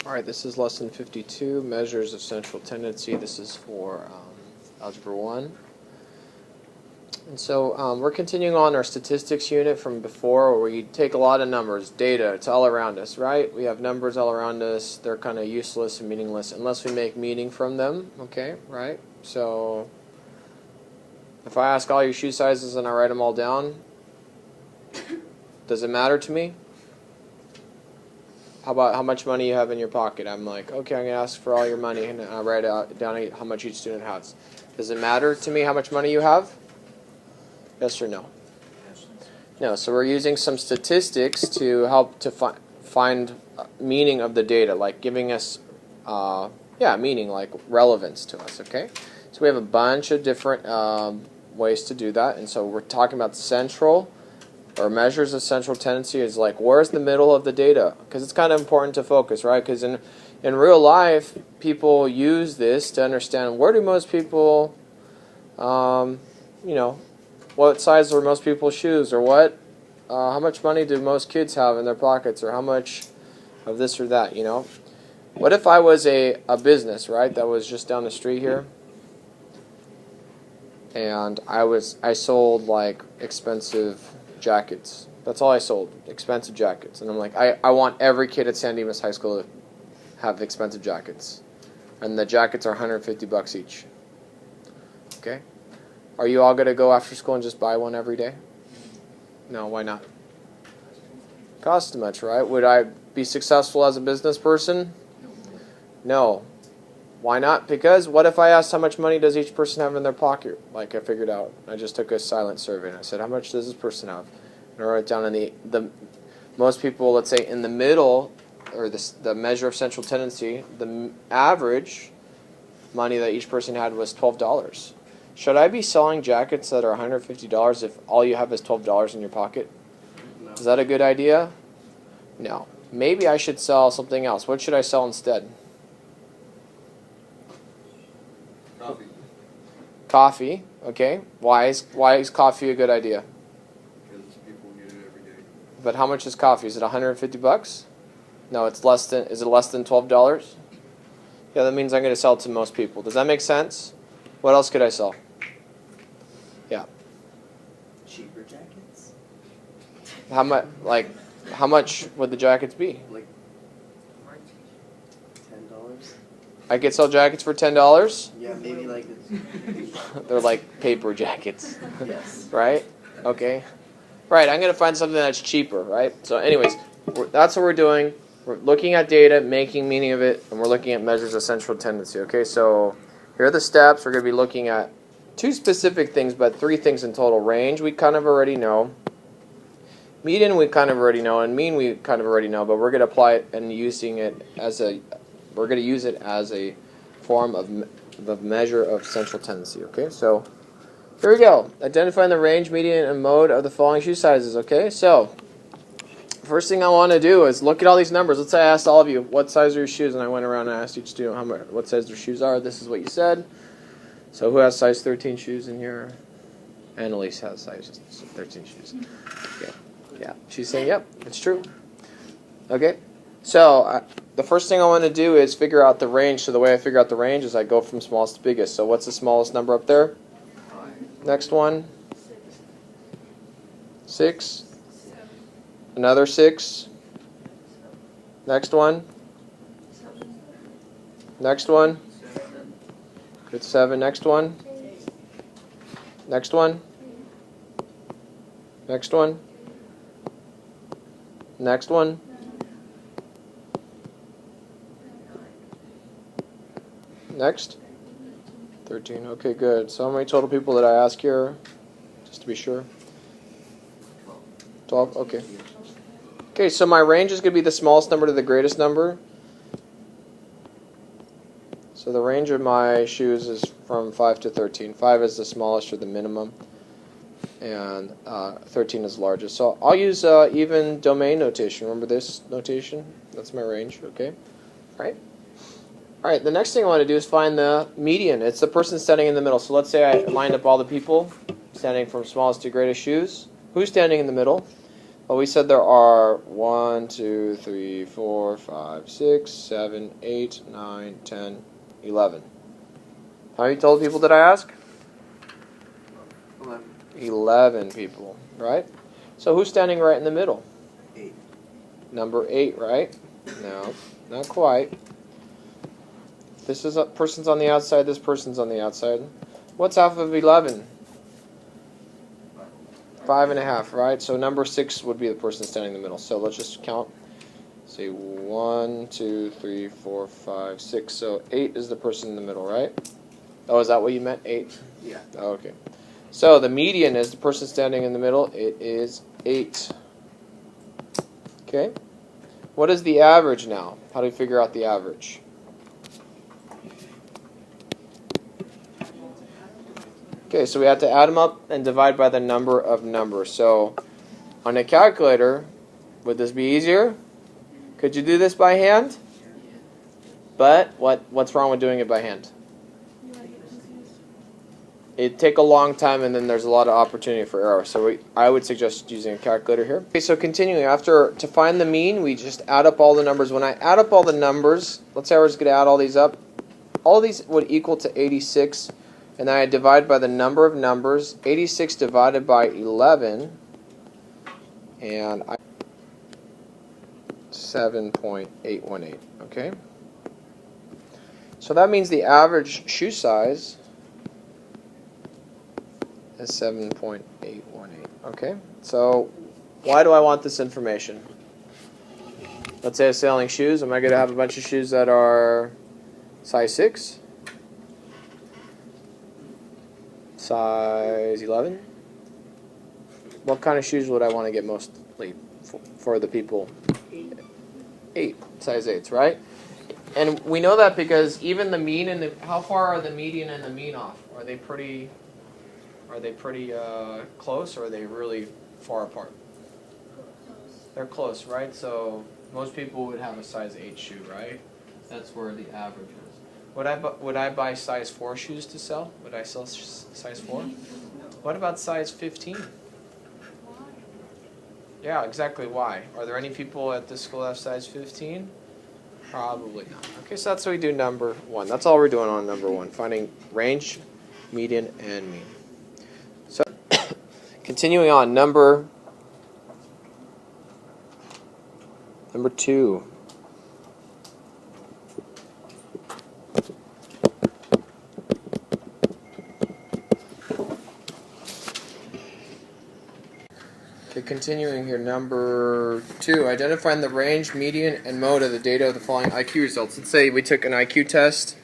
All right, this is lesson 52, measures of central tendency. This is for Algebra 1. And so we're continuing on our statistics unit from before, where we take a lot of numbers, data, it's all around us, right? We have numbers all around us. They're kind of useless and meaningless unless we make meaning from them, okay, right? So if I ask all your shoe sizes and I write them all down, does it matter to me? How about how much money you have in your pocket? I'm like, okay, I'm going to ask for all your money, and I write down how much each student has. Does it matter to me how much money you have? Yes or no? No, so we're using some statistics to help to find meaning of the data, like giving us, meaning, like relevance to us, okay? So we have a bunch of different ways to do that, and so we're talking about central, or measures of central tendency is like, where's the middle of the data? Because it's kind of important to focus, right? Because in real life, people use this to understand where do most people, what size are most people's shoes, or what, how much money do most kids have in their pockets, or how much of this or that, you know? What if I was a business, right, that was just down the street here, and I sold like expensive jackets. That's all I sold, expensive jackets. And I'm like, I want every kid at San Dimas High School to have expensive jackets. And the jackets are $150 each. Okay? Are you all going to go after school and just buy one every day? No, why not? Costs too much, right? Would I be successful as a business person? No. Why not? Because what if I asked how much money does each person have in their pocket? Like I figured out. I just took a silent survey and I said, how much does this person have? And I wrote it down in the most people, let's say in the middle, or the measure of central tendency, the average money that each person had was $12. Should I be selling jackets that are $150 if all you have is $12 in your pocket? No. Is that a good idea? No. Maybe I should sell something else. What should I sell instead? Coffee, okay. Why is coffee a good idea? Because people get it every day. But how much is coffee? Is it $150? No, is it less than $12? Yeah, that means I'm going to sell it to most people. Does that make sense? What else could I sell? Yeah. Cheaper jackets? How much would the jackets be? Like $10? I could sell jackets for $10? Yeah, maybe like They're like paper jackets. yes. Right? Okay. Right, I'm going to find something that's cheaper, right? So anyways, that's what we're doing. We're looking at data, making meaning of it, and we're looking at measures of central tendency. Okay, so here are the steps. We're going to be looking at two specific things, but three things in total. Range, we kind of already know. Median, we kind of already know. And mean, we kind of already know. But we're going to apply it and using it as we're going to use it as a form of the measure of central tendency. Okay, so here we go. Identifying the range, median, and mode of the following shoe sizes. Okay, so first thing I want to do is look at all these numbers. Let's say I asked all of you, what size are your shoes? And I went around and asked each student what size their shoes are. This is what you said. So who has size 13 shoes in here? Annalise has size 13 shoes. Okay. Yeah, she's saying, yep, it's true. Okay, so the first thing I want to do is figure out the range. So the way I figure out the range is I go from smallest to biggest. So what's the smallest number up there? 5. Next one? 6. Another 6. Next one? Next one? Good, 7. Next one? Next one? Next one? Next one? Next? 13. Okay, good. So how many total people did I ask here? Just to be sure. 12? Okay. Okay, so my range is going to be the smallest number to the greatest number. So the range of my shoes is from 5 to 13. 5 is the smallest or the minimum, and 13 is the largest. So I'll use even domain notation. Remember this notation? That's my range, okay? All right. All right, the next thing I want to do is find the median. It's the person standing in the middle. So let's say I lined up all the people standing from smallest to greatest shoes. Who's standing in the middle? Well, we said there are 1, 2, 3, 4, 5, 6, 7, 8, 9, 10, 11. How many total people did I ask? 11. 11 people, right? So who's standing right in the middle? 8. Number 8, right? No, not quite. This is a person's on the outside, this person's on the outside. What's half of 11? 5.5, right? So number 6 would be the person standing in the middle. So let's just count. Say 1, 2, 3, 4, 5, 6. So 8 is the person in the middle, right? Oh, is that what you meant? 8? Yeah. Oh, okay. So the median is the person standing in the middle. It is 8. Okay. What is the average now? How do we figure out the average? Okay, so we have to add them up and divide by the number of numbers. So on a calculator, would this be easier? Could you do this by hand? But what's wrong with doing it by hand? It'd take a long time, and then there's a lot of opportunity for error. So I would suggest using a calculator here. Okay, so continuing, to find the mean, we just add up all the numbers. When I add up all the numbers, let's say I was going to add all these up. All these would equal to 86, and then I divide by the number of numbers. 86 divided by 11, and 7.818. Okay. So that means the average shoe size is 7.818. Okay, so why do I want this information? Let's say I'm selling shoes. Am I going to have a bunch of shoes that are size 6? Size 11? What kind of shoes would I want to get mostly for the people? 8. Size 8s, right? And we know that because even the mean and how far are the median and the mean off? Are they pretty close, or are they really far apart? They're close, right? So most people would have a size 8 shoe, right? That's where the average is. Would I buy size 4 shoes to sell? Would I sell size 4? What about size 15? Yeah, exactly. Why? Are there any people at this school that have size 15? Probably not. Okay, so that's what we do number 1. That's all we're doing on number 1, finding range, median, and mean. So continuing on, number 2. Okay, continuing here, number 2. Identifying the range, median, and mode of the data of the following IQ results. Let's say we took an IQ test,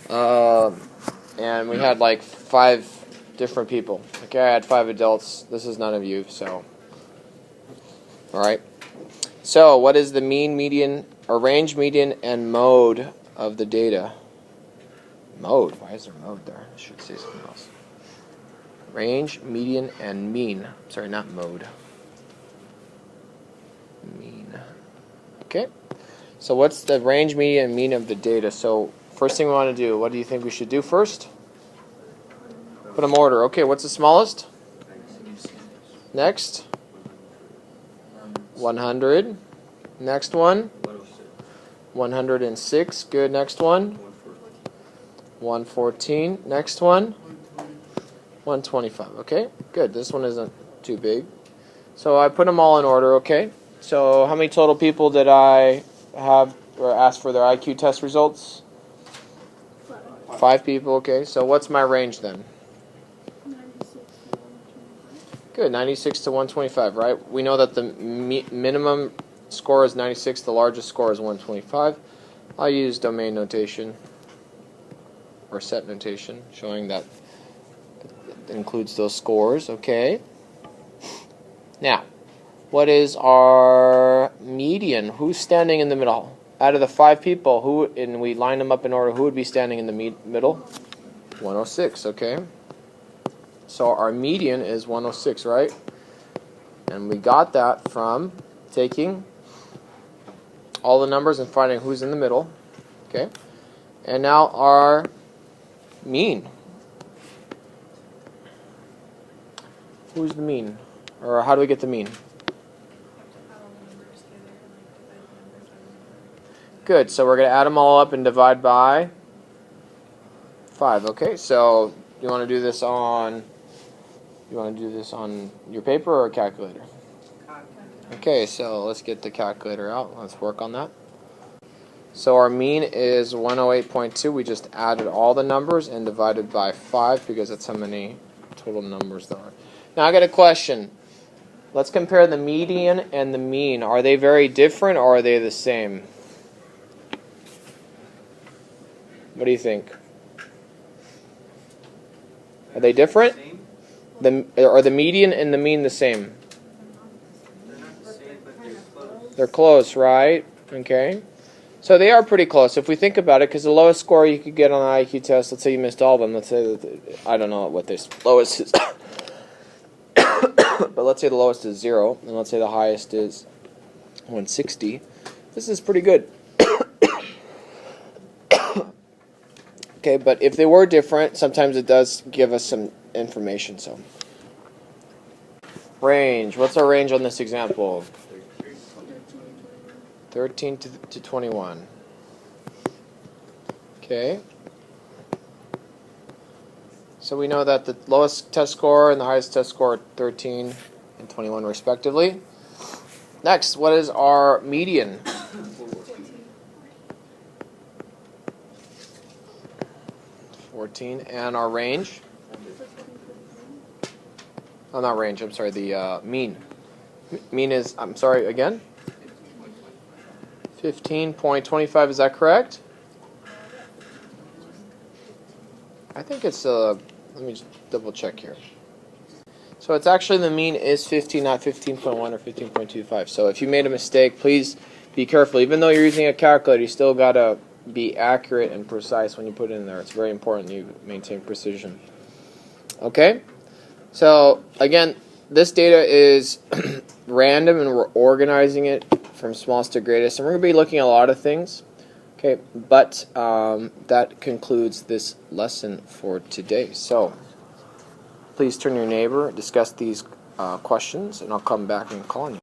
and we had like 5 different people. Okay, I had 5 adults. This is none of you, so. Alright. So, what is the mean, median, or range, median, and mode of the data? Mode? Why is there mode there? I should say something else. Range, median, and mean. Sorry, not mode. Mean. Okay. So what's the range, median, and mean of the data? So first thing we want to do, what do you think we should do first? Put them order. Okay, what's the smallest? Next. 100. Next one. 106. Good. Next one. 114. Next one. 125. Okay, good. This one isn't too big. So I put them all in order, okay? So how many total people did I have or ask for their IQ test results? 5 people, okay. So what's my range then? 96 to 125. Good, 96 to 125, right? We know that the minimum score is 96, the largest score is 125. I'll use domain notation or set notation, showing that includes those scores, okay? Now, what is our median? Who's standing in the middle? Out of the 5 people, and we line them up in order, who would be standing in the middle? 106, okay? So our median is 106, right? And we got that from taking all the numbers and finding who's in the middle, okay? And now our mean. Who's the mean? Or how do we get the mean? Good. So we're going to add them all up and divide by 5. Okay. So you want to do this on your paper or a calculator? Okay. So let's get the calculator out. Let's work on that. So our mean is 108.2. We just added all the numbers and divided by 5 because that's how many total numbers there are. Now I got a question. Let's compare the median and the mean. Are they very different or are they the same? What do you think? Are they different? Are the median and the mean the same? They're not the same, but they're close. They're close, right? Okay. So they are pretty close if we think about it, because the lowest score you could get on an IQ test, let's say you missed all of them. Let's say that, I don't know what this lowest is, but let's say the lowest is 0, and let's say the highest is 160. This is pretty good. Okay, but if they were different, sometimes it does give us some information. So, range. What's our range on this example? 13 to 21. Okay. So we know that the lowest test score and the highest test score are 13 and 21 respectively. Next, what is our median? 14. And our range? Oh, not range, I'm sorry, the mean. Mean is, I'm sorry, again? 15.25, is that correct? I think it's, let me just double check here. So it's actually, the mean is 15, not 15.1 or 15.25. So if you made a mistake, please be careful. Even though you're using a calculator, you still got to be accurate and precise when you put it in there. It's very important you maintain precision. Okay? So, again, this data is random and we're organizing it from smallest to greatest. And we're going to be looking at a lot of things. Okay, but that concludes this lesson for today. So, please turn to your neighbor, discuss these questions, and I'll come back and call on you.